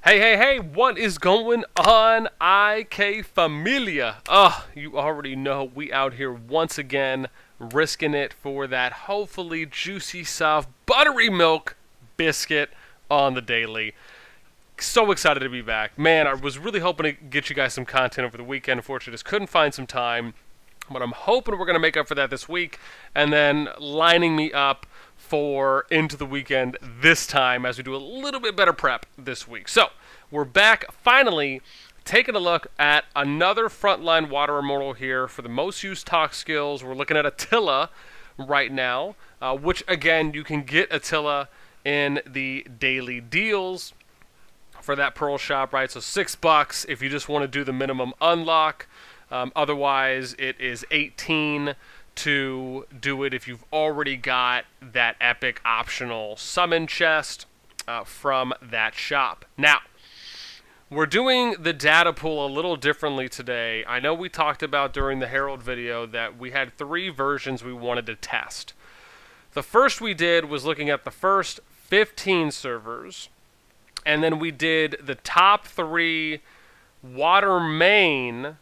Hey, what is going on, IK Familia? You already know we out here once again, risking it for that hopefully juicy, soft, buttery milk biscuit on the daily. So excited to be back. Man, I was really hoping to get you guys some content over the weekend. Unfortunately, just couldn't find some time. But I'm hoping we're going to make up for that this week, and then lining me up for into the weekend this time as we do a little bit better prep this week. So, we're back finally taking a look at another frontline water immortal here for the most used ToK skills. We're looking at Attila right now, which again, you can get Attila in the daily deals for that Pearl shop, right? So $6 if you just want to do the minimum unlock. Otherwise, it is 18 to do it if you've already got that epic optional summon chest from that shop. Now, we're doing the data pool a little differently today. I know we talked about during the Herald video that we had 3 versions we wanted to test. The first we did was looking at the first 15 servers, and then we did the top 3 water main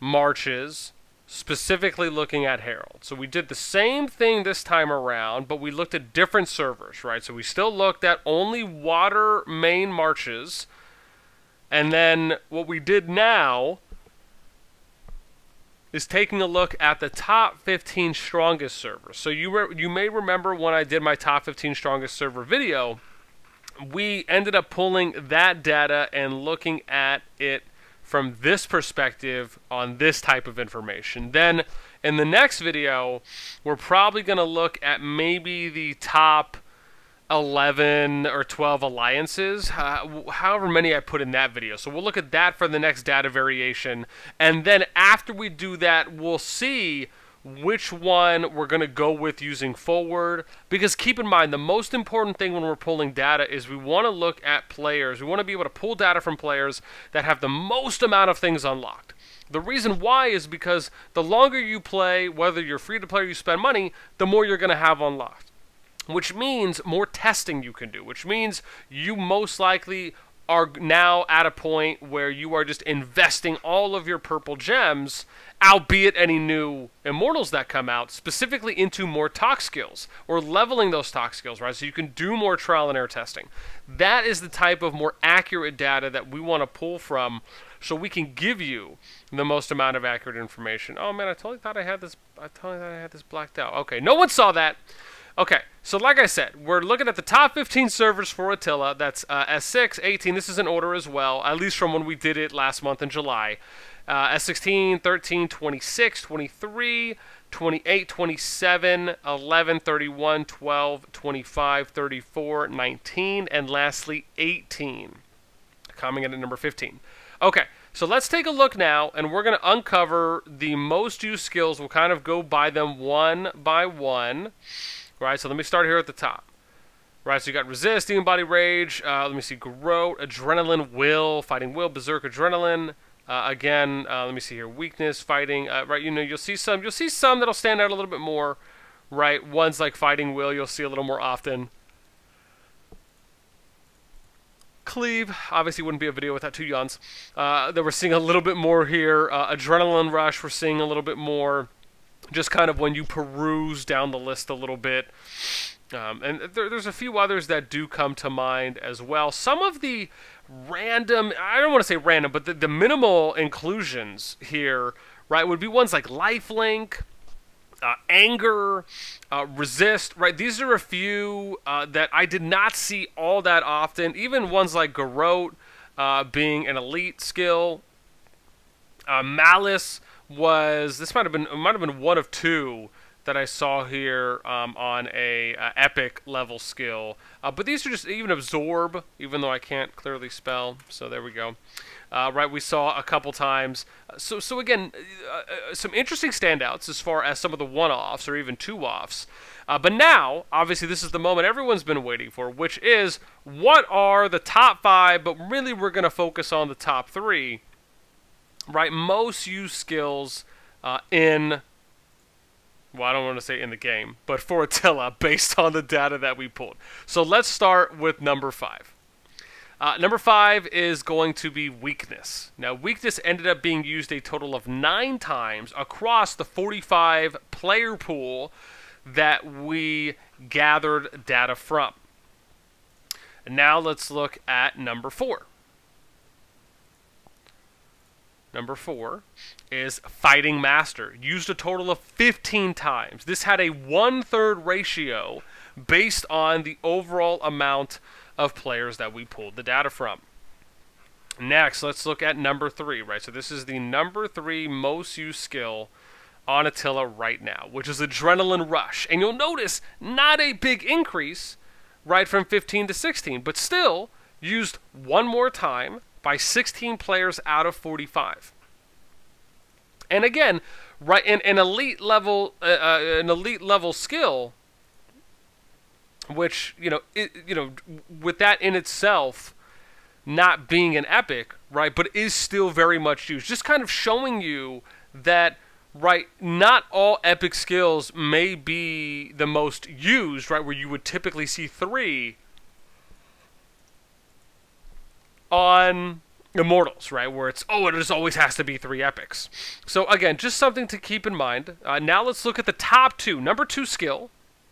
marches, specifically looking at Herald. So we did the same thing this time around, but we looked at different servers, right? So we still looked at only water main marches, and then what we did now is taking a look at the top 15 strongest servers. So you may remember when I did my top 15 strongest server video, we ended up pulling that data and looking at it from this perspective on this type of information. Then in the next video, we're probably going to look at maybe the top 11 or 12 alliances, however many I put in that video. So we'll look at that for the next data variation. And then after we do that, we'll see which one we're going to go with using forward, because keep in mind, the most important thing when we're pulling data is we want to look at players. We want to be able to pull data from players that have the most amount of things unlocked. The reason why is because the longer you play, whether you're free to play or you spend money, the more you're going to have unlocked, which means more testing you can do, which means you most likely are now at a point where you are just investing all of your purple gems, albeit any new immortals that come out, specifically into more ToK skills, or leveling those ToK skills, right? So you can do more trial and error testing. That is the type of more accurate data that we want to pull from, so we can give you the most amount of accurate information. Oh man, I totally thought I had this blacked out. Okay, no one saw that. Okay, so like I said, we're looking at the top 15 servers for Attila. That's S6, 18. This is in order as well, at least from when we did it last month in July. S16, 13, 26, 23, 28, 27, 11, 31, 12, 25, 34, 19, and lastly 18, coming in at number 15. Okay, so let's take a look now, and we're going to uncover the most used skills. We'll kind of go by them one by one. Right, so let me start here at the top. Right, so you got Resist, Demon Body Rage, let me see, Garrote, Adrenaline, Will, Fighting Will, Berserk, Adrenaline. Again, let me see here, Weakness, Fighting, right, you know, you'll see some that'll stand out a little bit more, right? Ones like Fighting Will, you'll see a little more often. Cleave, obviously wouldn't be a video without 2 yawns. Then we're seeing a little bit more here. Adrenaline Rush, we're seeing a little bit more. Just kind of when you peruse down the list a little bit. And there's a few others that do come to mind as well. Some of the random, I don't want to say random, but the minimal inclusions here, right, would be ones like Lifelink, Anger, Resist, right? These are a few that I did not see all that often. Even ones like Garrote being an elite skill. Malice this might have been one of 2 that I saw here on a epic level skill. But these are just even Absorb, even though I can't clearly spell. So there we go. Right, we saw a couple times. So again, some interesting standouts as far as some of the one-offs or even 2-offs. But now, obviously, this is the moment everyone's been waiting for, which is what are the top 5, but really we're going to focus on the top 3. Right, most used skills in, well, I don't want to say in the game, but for Attila, based on the data that we pulled. So let's start with number 5. Number 5 is going to be weakness. Now, weakness ended up being used a total of 9 times across the 45 player pool that we gathered data from. And now let's look at number 4. Number 4 is Fighting Master. Used a total of 15 times. This had a 1/3 ratio based on the overall amount of players that we pulled the data from. Next, let's look at number 3, right? So this is the number 3 most used skill on Attila right now, which is Adrenaline Rush. And you'll notice not a big increase, right, from 15 to 16, but still used one more time by 16 players out of 45. And again, right, an elite level skill, which with that in itself not being an epic, right, but is still very much used, just kind of showing you that, right, not all epic skills may be the most used, right, where you would typically see 3 on Immortals, right, where it's, it just always has to be 3 epics. So again, just something to keep in mind. Now let's look at the top 2. Number 2 skill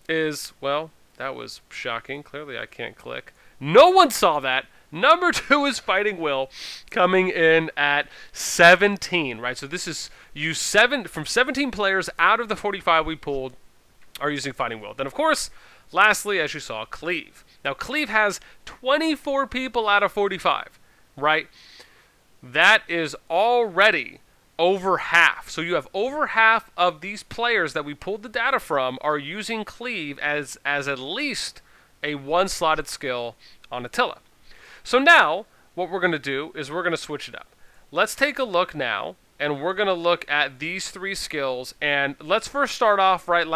is, well, that was shocking. Clearly I can't click. No one saw that. Number 2 is Fighting Will, coming in at 17, right? So this is used from 17 players out of the 45 we pulled are using Fighting Will. Then, of course, lastly, as you saw, Cleave. Now, Cleave has 24 people out of 45, right? That is already over half. So you have over half of these players that we pulled the data from are using Cleave as at least a 1-slotted skill on Attila. So now, what we're going to do is we're going to switch it up. Let's take a look now, and we're going to look at these 3 skills. And let's first start off, right,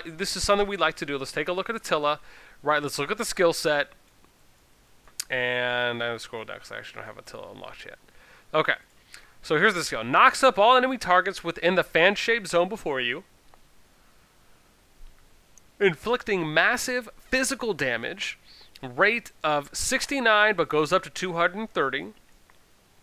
this is something we like to do. Let's take a look at Attila, right? Let's look at the skill set. And I'm going to scroll down because I actually don't have Attila unlocked yet. Okay, so here's the skill. Knocks up all enemy targets within the fan-shaped zone before you, inflicting massive physical damage, rate of 69 but goes up to 230,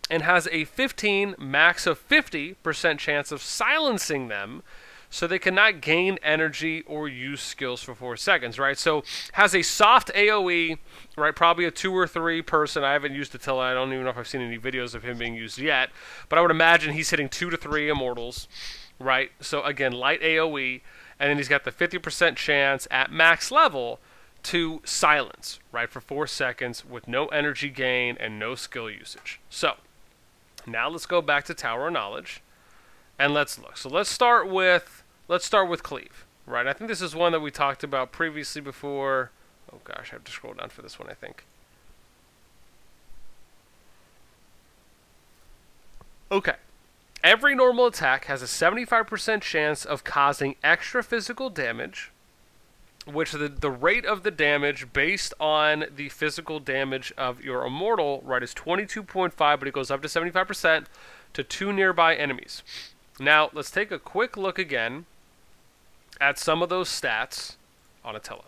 and has a 15 max of 50% chance of silencing them so they cannot gain energy or use skills for 4 seconds, right? So has a soft AoE, right? Probably a 2 or 3 person. I haven't used Attila. I don't even know if I've seen any videos of him being used yet, but I would imagine he's hitting 2 to 3 Immortals, right? So again, light AoE, and then he's got the 50% chance at max level to silence, right, for 4 seconds with no energy gain and no skill usage. So now let's go back to Tower of Knowledge and let's look. So let's start with Cleave, right? I think this is one that we talked about previously before. Oh gosh, I have to scroll down for this one, I think. Okay. Every normal attack has a 75% chance of causing extra physical damage, which the rate of the damage based on the physical damage of your Immortal, right, is 22.5, but it goes up to 75% to 2 nearby enemies. Now, let's take a quick look again at some of those stats on Attila.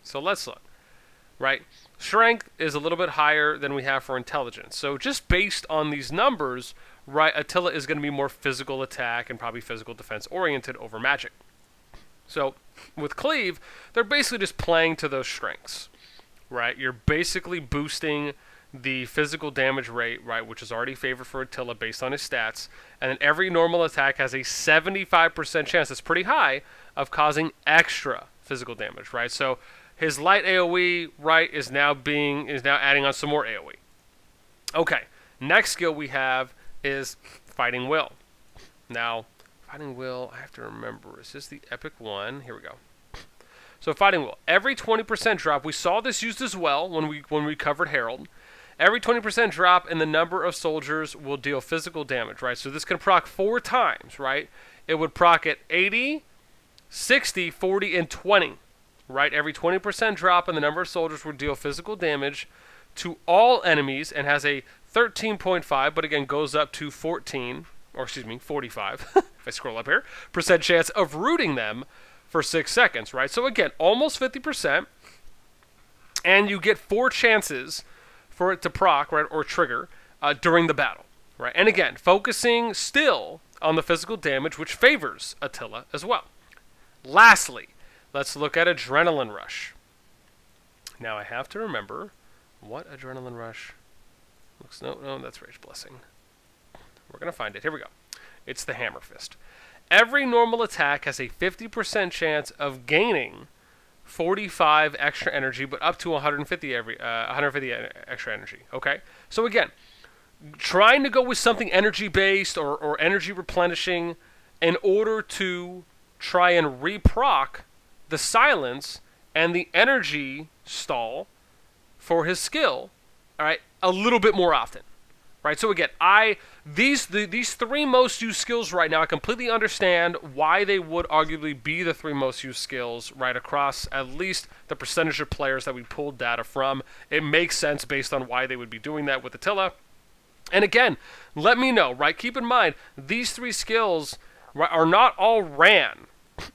So let's look, right? Strength is a little bit higher than we have for Intelligence. So just based on these numbers, right, Attila is going to be more physical attack and probably physical defense oriented over magic. So with Cleave, they're basically just playing to those strengths, right? You're basically boosting the physical damage rate, right, which is already favored for Attila based on his stats, and then every normal attack has a 75% chance, that's pretty high, of causing extra physical damage, right? So his light AoE, right, is now adding on some more AoE. Okay, next skill we have is Fighting Will. Now, Fighting Will, I have to remember, is this the epic one? Here we go. So Fighting Will, every 20% drop, we saw this used as well when we covered Herald. Every 20% drop in the number of soldiers will deal physical damage, right? So this can proc 4 times, right? It would proc at 80, 60, 40, and 20, right? Every 20% drop in the number of soldiers will deal physical damage to all enemies and has a 13.5, but again goes up to 45, if I scroll up here, percent chance of rooting them for 6 seconds, right? So again, almost 50%, and you get 4 chances for it to proc, right, or trigger during the battle, right? And again, focusing still on the physical damage, which favors Attila as well. Lastly, let's look at Adrenaline Rush. Now I have to remember what Adrenaline Rush looks. No, that's Rage Blessing. We're going to find it. Here we go. It's the Hammer Fist. Every normal attack has a 50% chance of gaining 45 extra energy, but up to 150 extra energy. Okay? So again, trying to go with something energy-based or energy replenishing in order to try and reproc the silence and the energy stall for his skill, all right, a little bit more often. Right, so again, these three most used skills right now, I completely understand why they would arguably be the three most used skills right across at least the percentage of players that we pulled data from. It makes sense based on why they would be doing that with Attila. And again, let me know, right? Keep in mind, these three skills are not all ran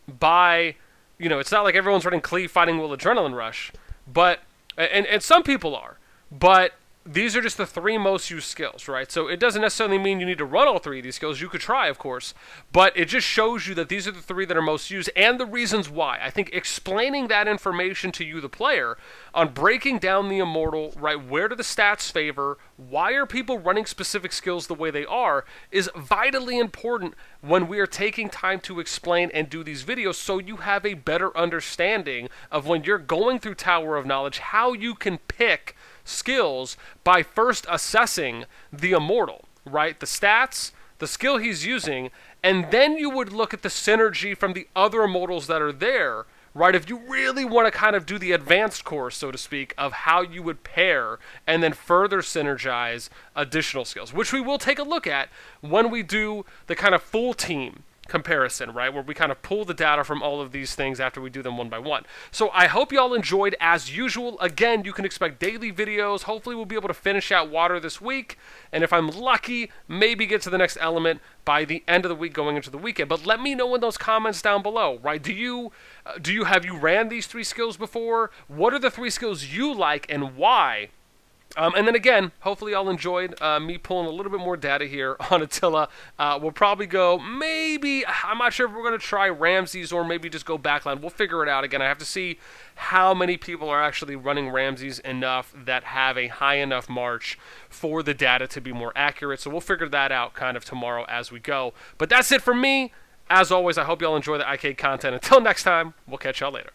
by, it's not like everyone's running Cleave, Fighting Will, Adrenaline Rush, but, and some people are, but these are just the three most used skills, right? So it doesn't necessarily mean you need to run all three of these skills. You could try, of course, but it just shows you that these are the three that are most used and the reasons why. I think explaining that information to you, the player, on breaking down the Immortal, right, where do the stats favor, why are people running specific skills the way they are, is vitally important when we are taking time to explain and do these videos so you have a better understanding of when you're going through Tower of Knowledge, how you can pick skills by first assessing the Immortal, right? The stats, the skill he's using, and then you would look at the synergy from the other Immortals that are there, right? If you really want to kind of do the advanced course, so to speak, of how you would pair and then further synergize additional skills, which we will take a look at when we do the kind of full team comparison, right, where we kind of pull the data from all of these things after we do them one by one. So I hope y'all enjoyed as usual. Again, you can expect daily videos. Hopefully we'll be able to finish out Water this week, and if I'm lucky, maybe get to the next element by the end of the week going into the weekend. But let me know in those comments down below, right? Have you ran these three skills before? What are the three skills you like and why? And then again, hopefully y'all enjoyed me pulling a little bit more data here on Attila. We'll probably go, maybe, I'm not sure if we're going to try Ramses or maybe just go backline. We'll figure it out. Again, I have to see how many people are actually running Ramses enough that have a high enough march for the data to be more accurate. So we'll figure that out kind of tomorrow as we go. But that's it from me. As always, I hope y'all enjoy the IK content. Until next time, we'll catch y'all later.